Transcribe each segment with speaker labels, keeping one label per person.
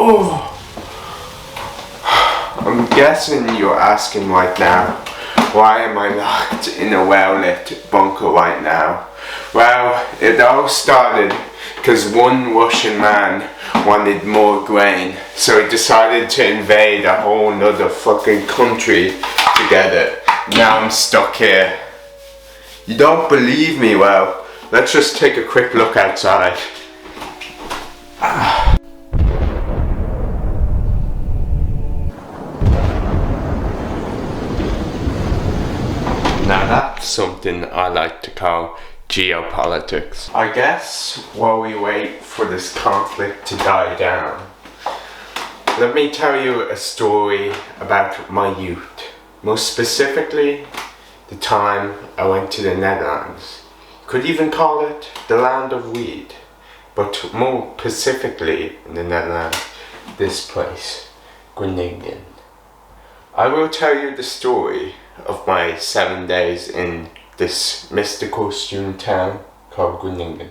Speaker 1: Oh, I'm guessing you're asking right now, why am I locked in a well-lit bunker right now? Well, it all started because one Russian man wanted more grain, so he decided to invade a whole nother fucking country to get it. Now I'm stuck here. You don't believe me? Well, let's just take a quick look outside. Now that's something I like to call geopolitics. I guess while we wait for this conflict to die down, let me tell you a story about my youth. Most specifically, the time I went to the Netherlands. Could even call it the land of weed. But more specifically in the Netherlands, this place, Groningen. I will tell you the story of my 7 days in this mystical student town called Groningen.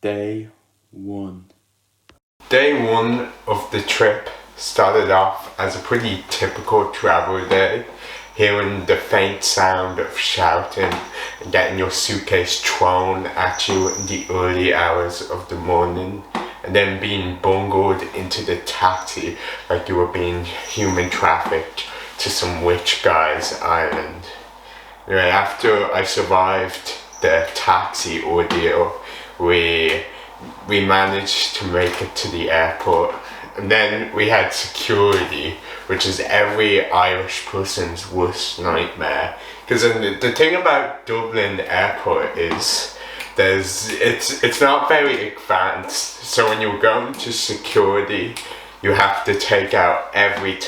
Speaker 1: Day 1. Day 1 of the trip started off as a pretty typical travel day, hearing the faint sound of shouting and getting your suitcase thrown at you in the early hours of the morning, and then being bungled into the taxi like you were being human trafficked to some rich guy's island. Anyway, after I survived the taxi ordeal, we managed to make it to the airport, and then we had security, which is every Irish person's worst nightmare. Because the thing about Dublin airport is it's not very advanced, so when you're going to security, you have to take out every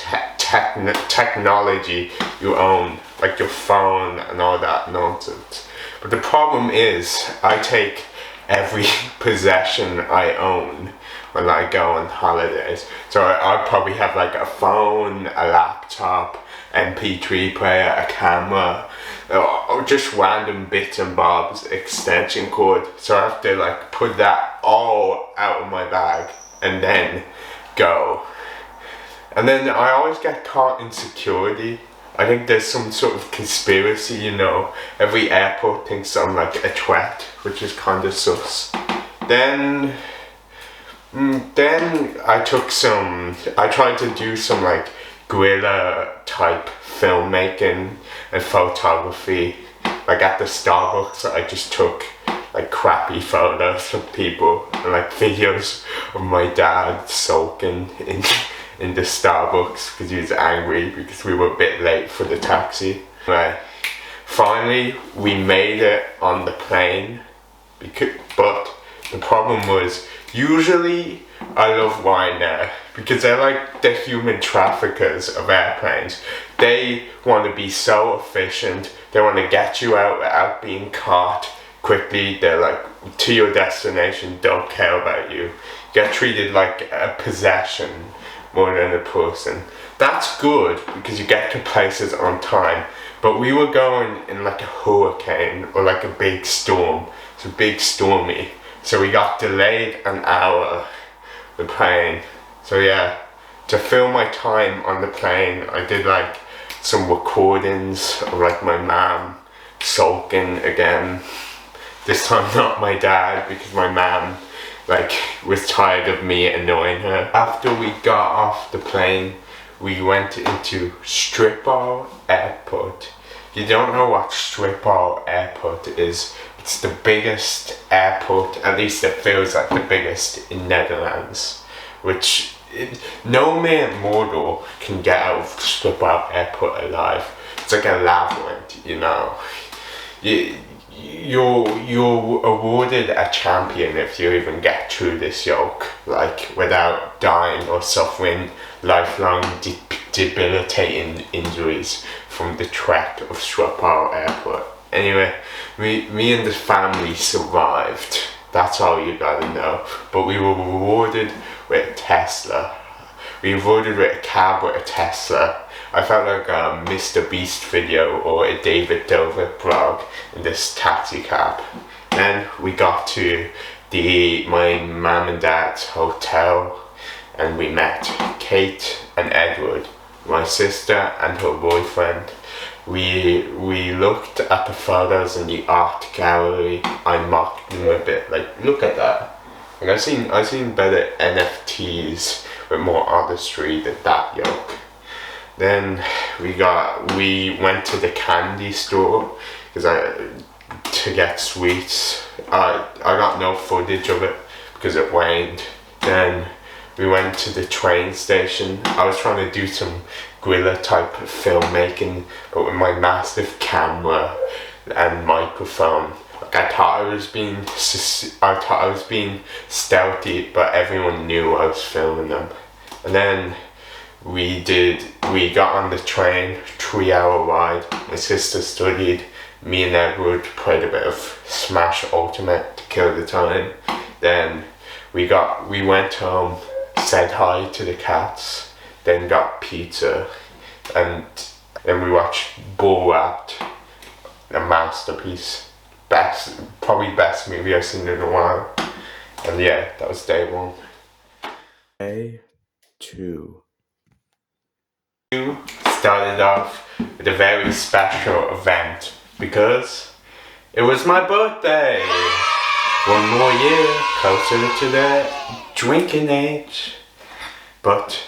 Speaker 1: technology you own, like your phone and all that nonsense. But the problem is, I take every possession I own when I go on holidays. So I probably have like a phone, a laptop, MP3 player, a camera, or just random bits and bobs, extension cord. So I have to like put that all out of my bag and then go. And then I always get caught in security. I think there's some sort of conspiracy, you know. Every airport thinks I'm like a threat, which is kind of sus. Then I tried to do some like guerrilla type filmmaking and photography. Like at the Starbucks, I just took like crappy photos of people and like videos of my dad sulking in the Starbucks because he was angry because we were a bit late for the taxi. Right. Finally, we made it on the plane, but the problem was, usually I love Ryanair because they're like the human traffickers of airplanes. They want to be so efficient, they want to get you out without being caught quickly. They're like, to your destination, don't care about you. You get treated like a possession more than a person. That's good because you get to places on time, but we were going in like a hurricane or like a big storm. It's a big stormy, so we got delayed an hour the plane. So yeah, to fill my time on the plane, I did like some recordings of like my mom sulking again. This time not my dad, because my mom like was tired of me annoying her. After we got off the plane, we went into Schiphol Airport. You don't know what Schiphol Airport is? It's the biggest airport, at least it feels like the biggest in Netherlands, which no mere mortal can get out of Schiphol Airport alive. It's like a labyrinth, you know. You're awarded a champion if you even get through this yoke, like without dying or suffering lifelong debilitating injuries from the trek of Schiphol Airport. Anyway, me and the family survived. That's all you gotta know. But we were rewarded with a Tesla. We were rewarded with a cab with a Tesla. I felt like a Mr. Beast video or a David Dover vlog in this taxi cab. Then we got to my mum and dad's hotel, and we met Kate and Edward, my sister and her boyfriend. We looked at the photos in the art gallery. I mocked them a bit, like, look at that. Like, I've seen better NFTs with more artistry than that yoke. Then we went to the candy store to get sweets. I got no footage of it because it rained. Then we went to the train station. I was trying to do some guerrilla type of filmmaking, but with my massive camera and microphone. Like, I thought I was being stealthy, but everyone knew I was filming them. And then we got on the train, 3-hour ride. My sister studied. Me and Edward played a bit of Smash Ultimate to kill the time. Then we went home, said hi to the cats, then got pizza, and then we watched Borat, a masterpiece. Probably best movie I've seen in a while. And yeah, that was day one. Day two. Started off with a very special event because it was my birthday. One more year closer to the drinking age. But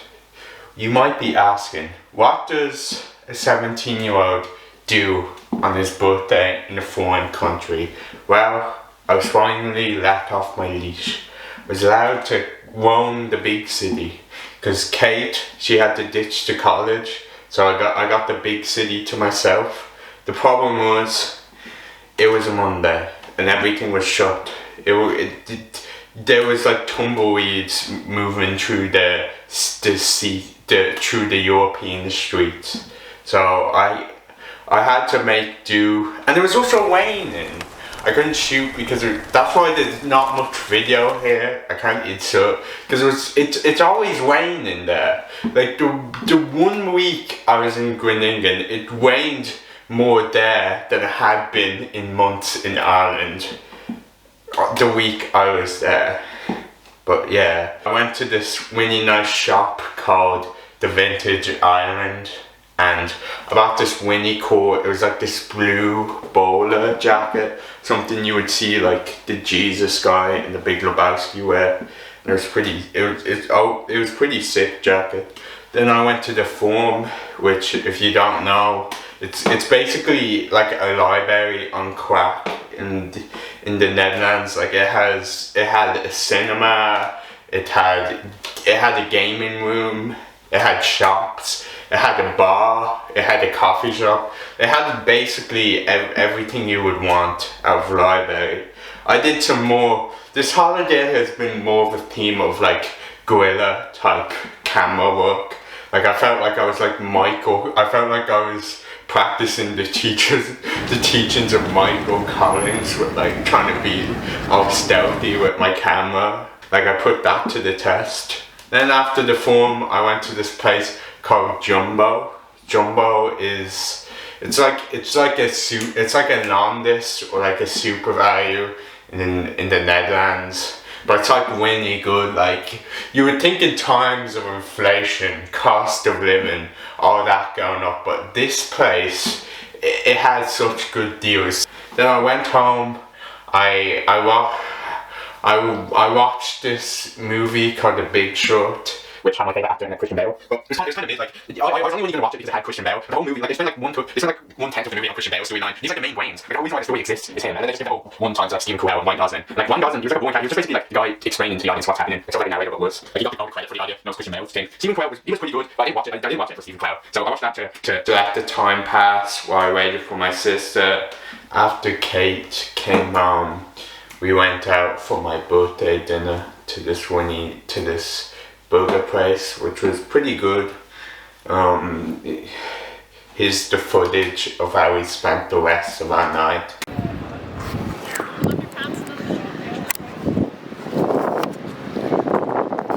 Speaker 1: you might be asking, what does a 17-year-old do on his birthday in a foreign country? Well, I was finally let off my leash. I was allowed to roam the big city because Kate, she had to ditch to college, so I got the big city to myself. The problem was, it was a Monday and everything was shut. There was like tumbleweeds moving through the European streets, so I had to make do, and it was also raining. I couldn't shoot because that's why there's not much video here. I can't insert because it's always raining there. Like the 1 week I was in Groningen, it rained more there than it had been in months in Ireland. The week I was there. But yeah, I went to this really nice shop called the Vintage Island, and I bought this Winnie coat. It was like this blue bowler jacket, something you would see like the Jesus guy in the Big Lebowski wear. And it was pretty. It was pretty sick jacket. Then I went to the Forum, which, if you don't know, it's basically like a library on crack in the Netherlands. Like it had a cinema, it had a gaming room, it had shops, it had a bar, it had a coffee shop. It had basically everything you would want out of a library. I did some more. This holiday has been more of a theme of like guerrilla type camera work. Like I felt like I was like Michael. I felt like I was practicing the teachings of Michael Collins with like trying to be all stealthy with my camera. Like I put that to the test. Then after the Forum, I went to this place called Jumbo. Jumbo is it's like a Landis or like a Super Value in the Netherlands. But it's like really good. Like you would think in times of inflation, cost of living, all that going up, but this place, it had such good deals. Then I went home. I watched this movie called The Big Short, which had my favourite actor in it, Christian Bale. But it was kind of mid, like, I was only really going to watch it because it had Christian Bale. The whole movie, like, they spent like 1/10 of the movie on Christian Bale's storyline. He's like the main brains. Like, the whole reason why the story exists is him. And then they just did the whole one time to like Stephen Carell and Ryan Gosling. Like, Ryan Gosling, he was like a boring character. He was just basically like the guy explaining to the audience what's happening. It's like a narrator, but it was. Like, he got all the credit for the audio. No, Christian Bale thing. Stephen Carell he was pretty good, but I didn't watch it. I didn't watch it for Stephen Carell. So I watched that to let the time pass while I waited for my sister. After Kate came home, we went out for my birthday dinner to this burger place, which was pretty good. Here's the footage of how we spent the rest of our night.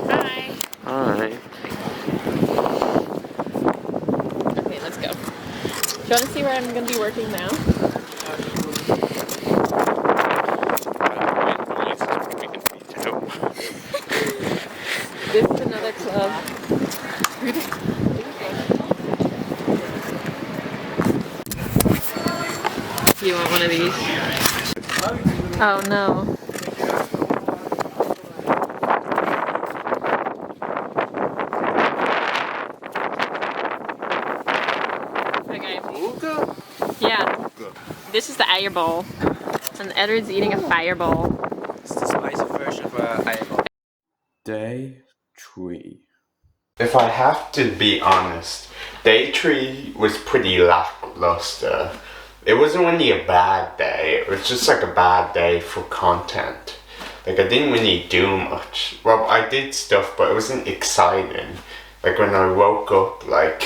Speaker 2: Hi.
Speaker 1: Hi.
Speaker 2: Okay, let's go. Do you want to see where I'm going to be working now? one of these. Oh no. Okay. Yeah. This is the Eierbol. And Edward's eating a fireball.
Speaker 3: It's the spicy version of Eierbol.
Speaker 1: Day 3. If I have to be honest, day 3 was pretty lackluster. It wasn't really a bad day, it was just like a bad day for content. Like I didn't really do much. Well, I did stuff, but it wasn't exciting. Like when I woke up, like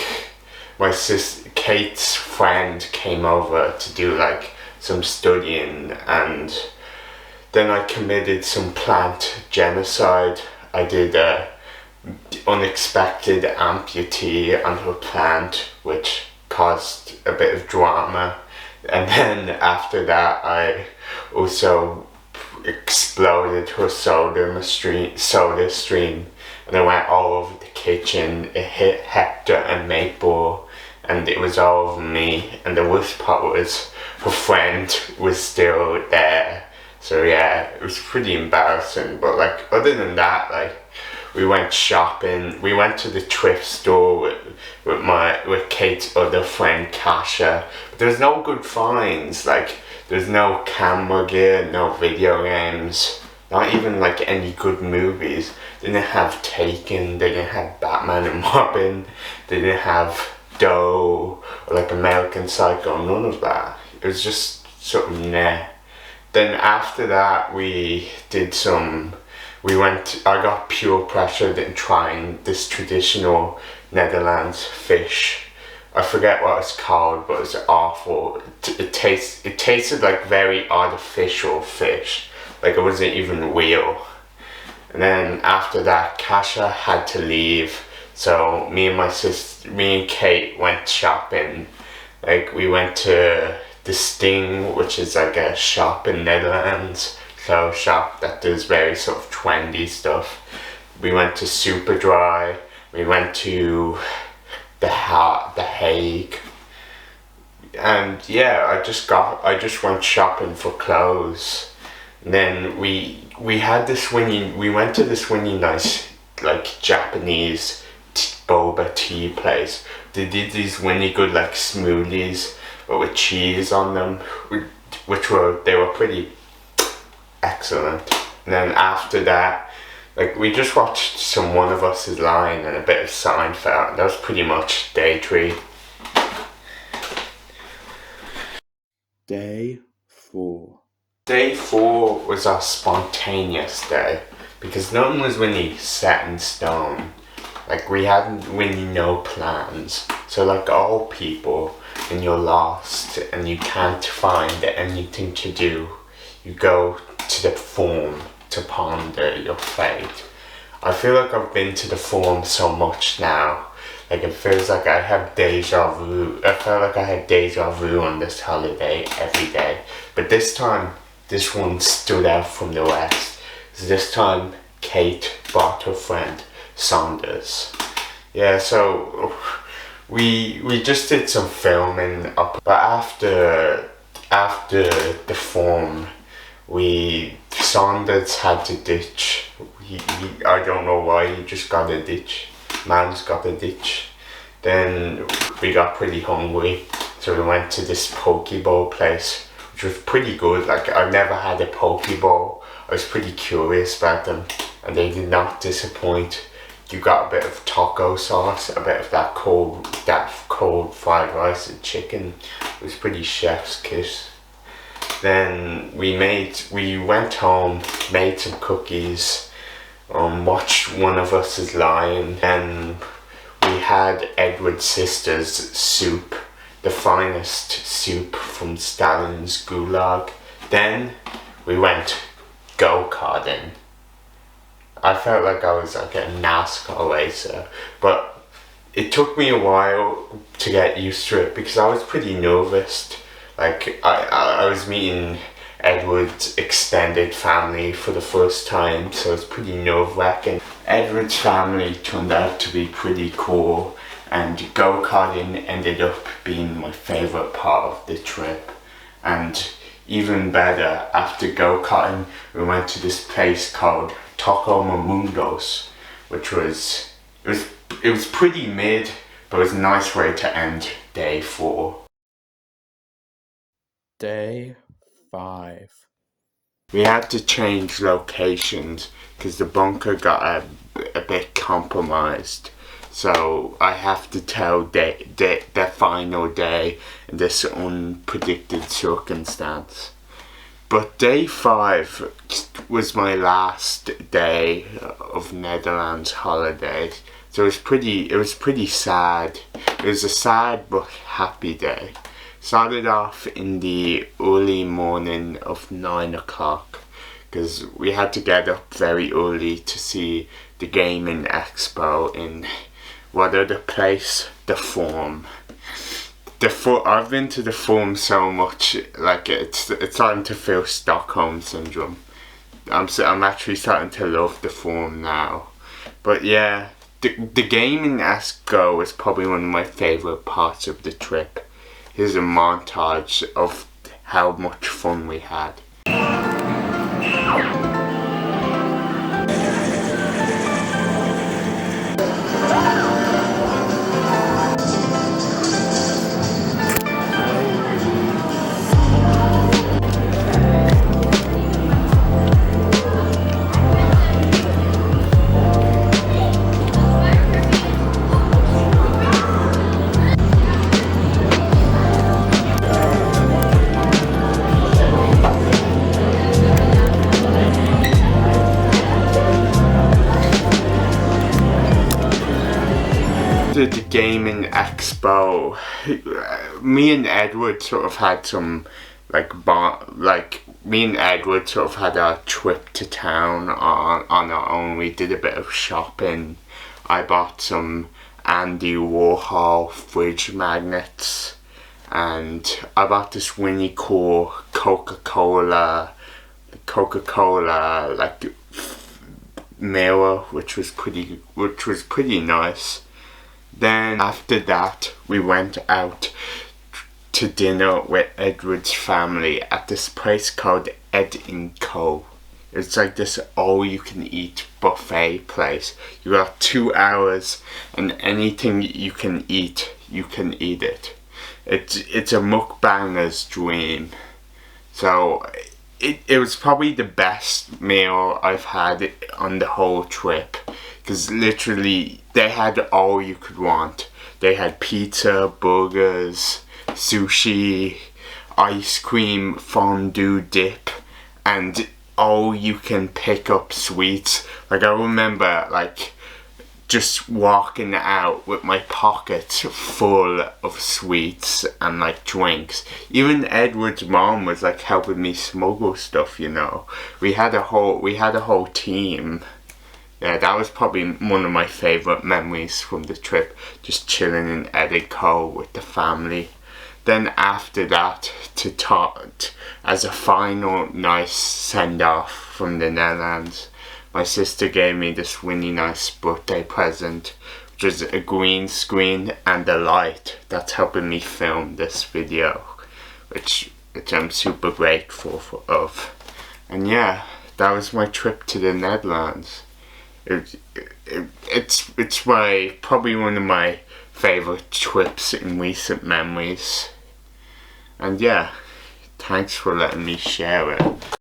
Speaker 1: my sister Kate's friend came over to do like some studying, and then I committed some plant genocide. I did a unexpected amputee on her plant, which caused a bit of drama. And then after that, I also exploded her soda stream, and it went all over the kitchen. It hit Hector and Maple, and it was all over me. And the worst part was her friend was still there. So yeah, it was pretty embarrassing. But like other than that, like we went shopping. We went to the thrift store with Kate's other friend Kasha. But there's no good finds. Like there's no camera gear, no video games, not even like any good movies. They didn't have Taken. They didn't have Batman and Robin. They didn't have Doe or like American Psycho. None of that. It was just sort of nah. Then after that I got pure pressured in trying this traditional Netherlands fish. I forget what it's called, but it's awful. It tasted like very artificial fish. Like it wasn't even real. And then after that, Kasha had to leave. So me and Kate went shopping. Like we went to the Sting, which is like a shop in Netherlands, clothes shop that does very sort of trendy stuff. We went to Superdry. We went to the Hague, and yeah, I just went shopping for clothes. And then we went to this really nice like Japanese boba tea place. They did these really good like smoothies but with cheese on them, they were pretty excellent. And then after that, like we just watched some One of Us Is Lying and a bit of Seinfeld. That was pretty much day 3. Day 4. Day 4 was our spontaneous day because nothing was really set in stone. Like we hadn't really no plans. So like all people, when you're lost and you can't find anything to do, you go to the Forum to ponder your fate. I feel like I've been to the Forum so much now. Like it feels like I have deja vu. I felt like I had deja vu on this holiday every day. But this time, this one stood out from the rest. This time, Kate brought her friend Saunders. Yeah, so we just did some filming up, but after the Forum, Saunders had to ditch. I don't know why, he just got a ditch. Man's got a ditch. Then we got pretty hungry, so we went to this poke bowl place, which was pretty good. Like I've never had a poke bowl. I was pretty curious about them, and they did not disappoint. You got a bit of taco sauce, a bit of that cold fried rice and chicken. It was pretty chef's kiss. Then we went home, made some cookies, watched One of Us Is Lying, and we had Edward's sister's soup, the finest soup from Stalin's Gulag. Then we went go-karting. I felt like I was like a NASCAR racer, but it took me a while to get used to it because I was pretty nervous. Like I was meeting Edward's extended family for the first time, so it's pretty nerve-wracking. Edward's family turned out to be pretty cool, and go-karting ended up being my favourite part of the trip. And even better, after go-karting, we went to this place called Taco Mamundos, which was, it was pretty mid, but it was a nice way to end day 4.
Speaker 4: Day 5.
Speaker 1: We had to change locations because the bunker got a bit compromised. So I have to tell the final day in this unpredicted circumstance. But day 5 was my last day of Netherlands holidays. So it was pretty sad. It was a sad but happy day. Started off in the early morning of 9 o'clock because we had to get up very early to see the Gaming Expo in what other place? The Forum. I've been to the Forum so much, like it's starting to feel Stockholm syndrome. I'm actually starting to love the Forum now. But yeah, the Gaming Expo is probably one of my favourite parts of the trip. Here's a montage of how much fun we had. The Gaming Expo, me and Edward sort of had some me and Edward sort of had our trip to town on our own. We did a bit of shopping. I bought some Andy Warhol fridge magnets, and I bought this really cool Coca-Cola like mirror, which was pretty nice. Then after that, we went out to dinner with Edward's family at this place called Ed & Co. It's like this all-you-can-eat buffet place. You got 2 hours, and anything you can eat it. It's a mukbanger's dream. So it was probably the best meal I've had on the whole trip. Because literally, they had all you could want. They had pizza, burgers, sushi, ice cream, fondue dip, and all you can pick up sweets. Like, I remember, just walking out with my pockets full of sweets and, drinks. Even Edward's mom was, helping me smuggle stuff, you know. We had a whole team. Yeah, that was probably one of my favourite memories from the trip, just chilling in Ed & Co with the family. Then after that, as a final nice send-off from the Netherlands, my sister gave me this really nice birthday present, which is a green screen and a light that's helping me film this video, which I'm super grateful of. And yeah, that was my trip to the Netherlands. It's probably one of my favourite trips in recent memories. And yeah, thanks for letting me share it.